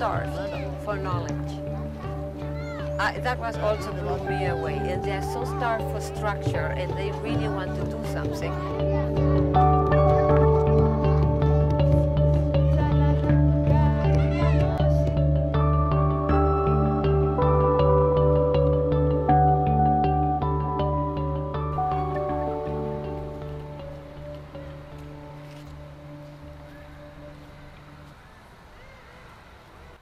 starved for knowledge. That was also blew me away. And they're so starved for structure, and they really want to do something.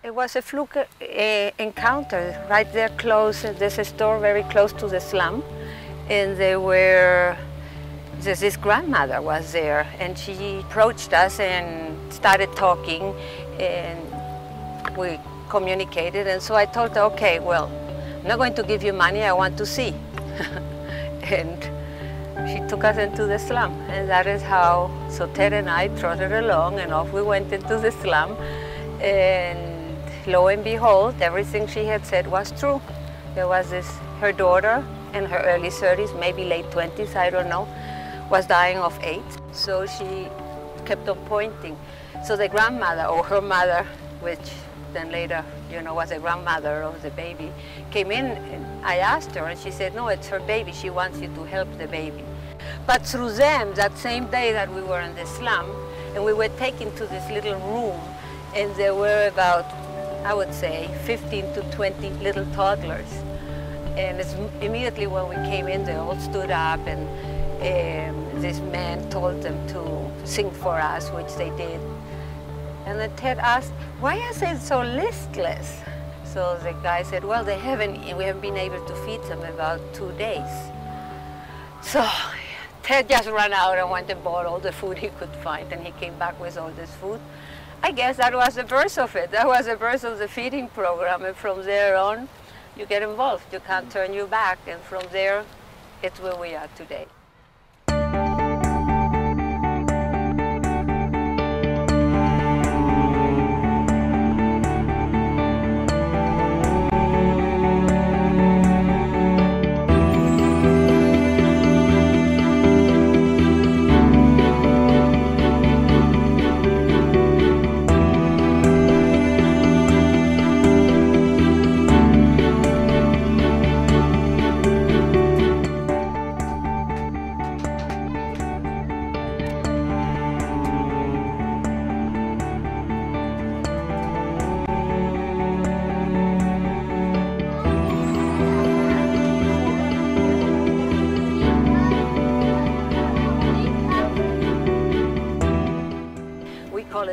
It was a fluke encounter right there close. There's a store very close to the slum, and this grandmother was there, and she approached us and started talking, and we communicated. And so I told her, okay, well, I'm not going to give you money, I want to see. And she took us into the slum, and that is how, so Ted and I trotted along, and off we went into the slum, and lo and behold, everything she had said was true. There was her daughter in her early 30s, maybe late 20s, I don't know, was dying of AIDS. So she kept on pointing. So the grandmother, or her mother, which then later, was the grandmother of the baby, came in, and I asked her, and she said, no, it's her baby, she wants you to help the baby. But through them, that same day that we were in the slum, and we were taken to this little room, and there were about, I would say, 15 to 20 little toddlers. And immediately when we came in, they all stood up, and this man told them to sing for us, which they did. And then Ted asked, why are they so listless? So the guy said, well, we haven't been able to feed them about 2 days. So Ted just ran out and went and bought all the food he could find, and he came back with all this food. I guess that was the birth of it. That was the birth of the feeding program, and from there on, you get involved. You can't turn your back, and from there, it's where we are today.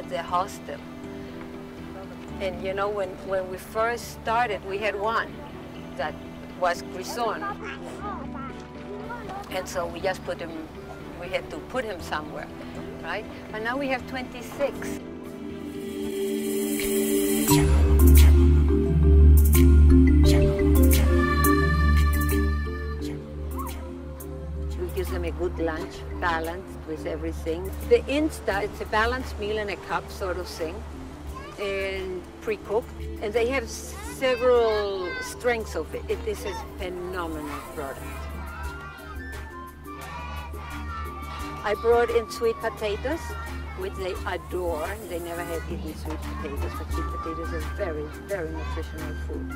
The hostel. And when we first started, we had one that was Grison. And so we just we had to put him somewhere, right? But now we have 26. Gives them a good lunch, balanced with everything. The Insta, it's a balanced meal in a cup sort of thing, and pre-cooked. And they have several strengths of it. It is a phenomenal product. I brought in sweet potatoes, which they adore. They never had eaten sweet potatoes, but sweet potatoes are very, very nutritional food.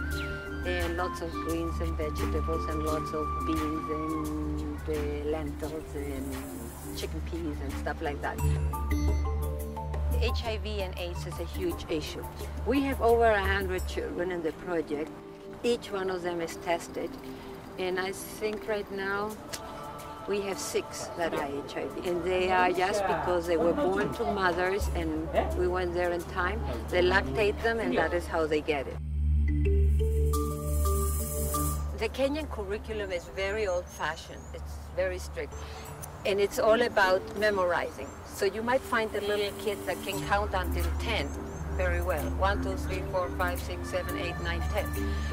And lots of greens and vegetables, and lots of beans and lentils and chicken peas and stuff like that. HIV and AIDS is a huge issue. We have over 100 children in the project. Each one of them is tested, and I think right now we have 6 that are HIV. And they are just because they were born to mothers and we went there in time. They lactate them, and that is how they get it. The Kenyan curriculum is very old-fashioned. It's very strict. And it's all about memorizing. So you might find a little kid that can count until 10 very well. 1, 2, 3, 4, 5, 6, 7, 8, 9, 10.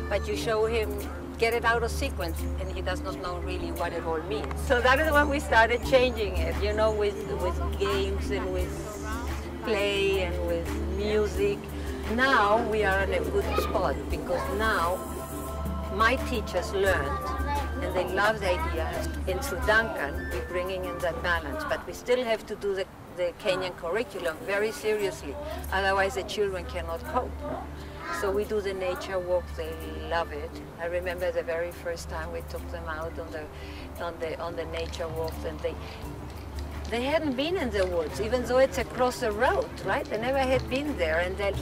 But you show him, get it out of sequence, and he does not know really what it all means. So that is when we started changing it, with games and with play and with music. Now we are in a good spot, because now my teachers learned and they love the idea. In Sri Lankan, we're bringing in that balance, but we still have to do the Kenyan curriculum very seriously, otherwise the children cannot cope. So we do the nature walk, they love it. I remember the very first time we took them out on the nature walks, and they hadn't been in the woods, even though it's across the road, right? They never had been there, and then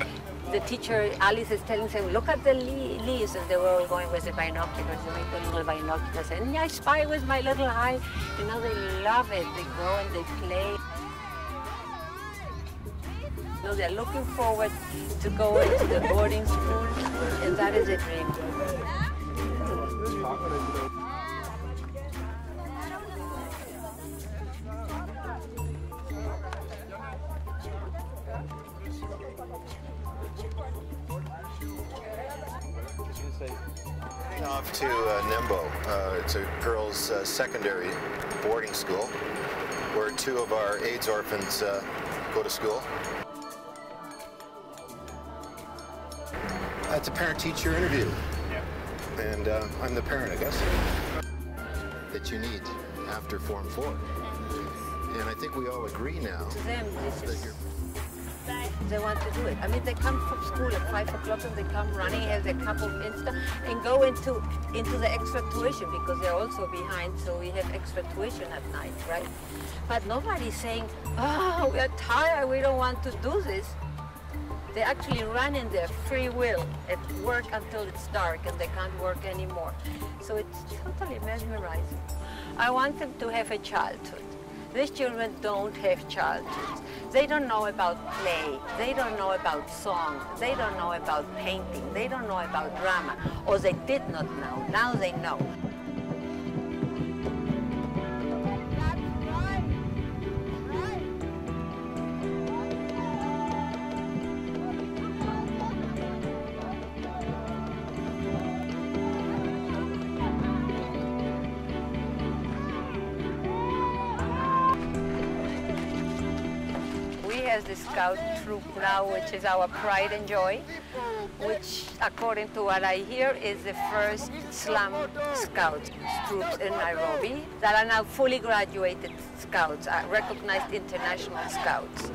the teacher, Alice, is telling them, look at the leaves, and they were all going with the binoculars, the little binoculars, and I spy with my little eye. You know, they love it. They go and they play. You know, they're looking forward to go into the boarding school, and that is a dream. Off to Nembo. It's a girls' secondary boarding school where 2 of our AIDS orphans go to school. It's a parent-teacher interview. Yeah. And I'm the parent, I guess, that you need after Form 4. And I think we all agree now To them, that you're... They want to do it. I mean, they come from school at 5 o'clock and they come running, have their cup of Insta, and go into the extra tuition, because they're also behind, so we have extra tuition at night, right? But nobody's saying, oh, we are tired, we don't want to do this. They actually run in their free will at work until it's dark and they can't work anymore. So it's totally mesmerizing. I want them to have a childhood. These children don't have childhoods. They don't know about play. They don't know about song. They don't know about painting. They don't know about drama. Or they did not know. Now they know. As the Scout troop now, which is our pride and joy, which, according to what I hear, is the first slum Scout troops in Nairobi that are now fully graduated Scouts, recognized international Scouts.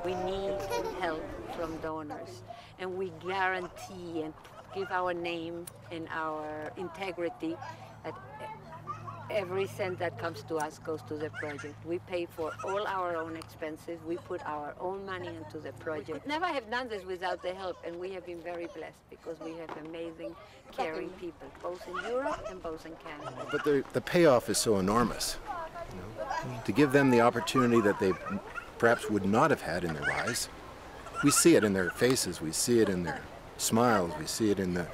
We need help from donors, and we guarantee and give our name and our integrity that every cent that comes to us goes to the project. We pay for all our own expenses. We put our own money into the project. We could never have done this without the help, and we have been very blessed because we have amazing, caring people, both in Europe and both in Canada. But the payoff is so enormous. You know? To give them the opportunity that they perhaps would not have had in their lives. We see it in their faces, we see it in their smiles, we see it in the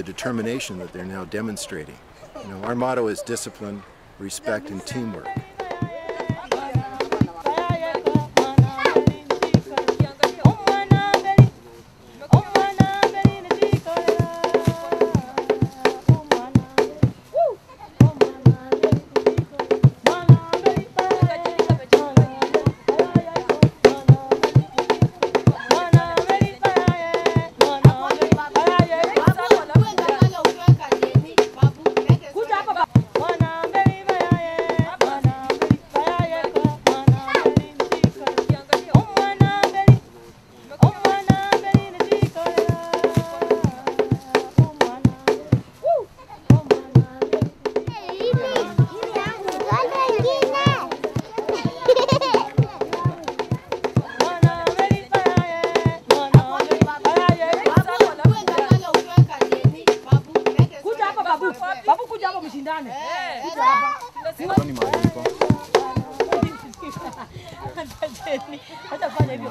determination that they're now demonstrating. You know, our motto is discipline, respect, and teamwork. Hata fanya hivyo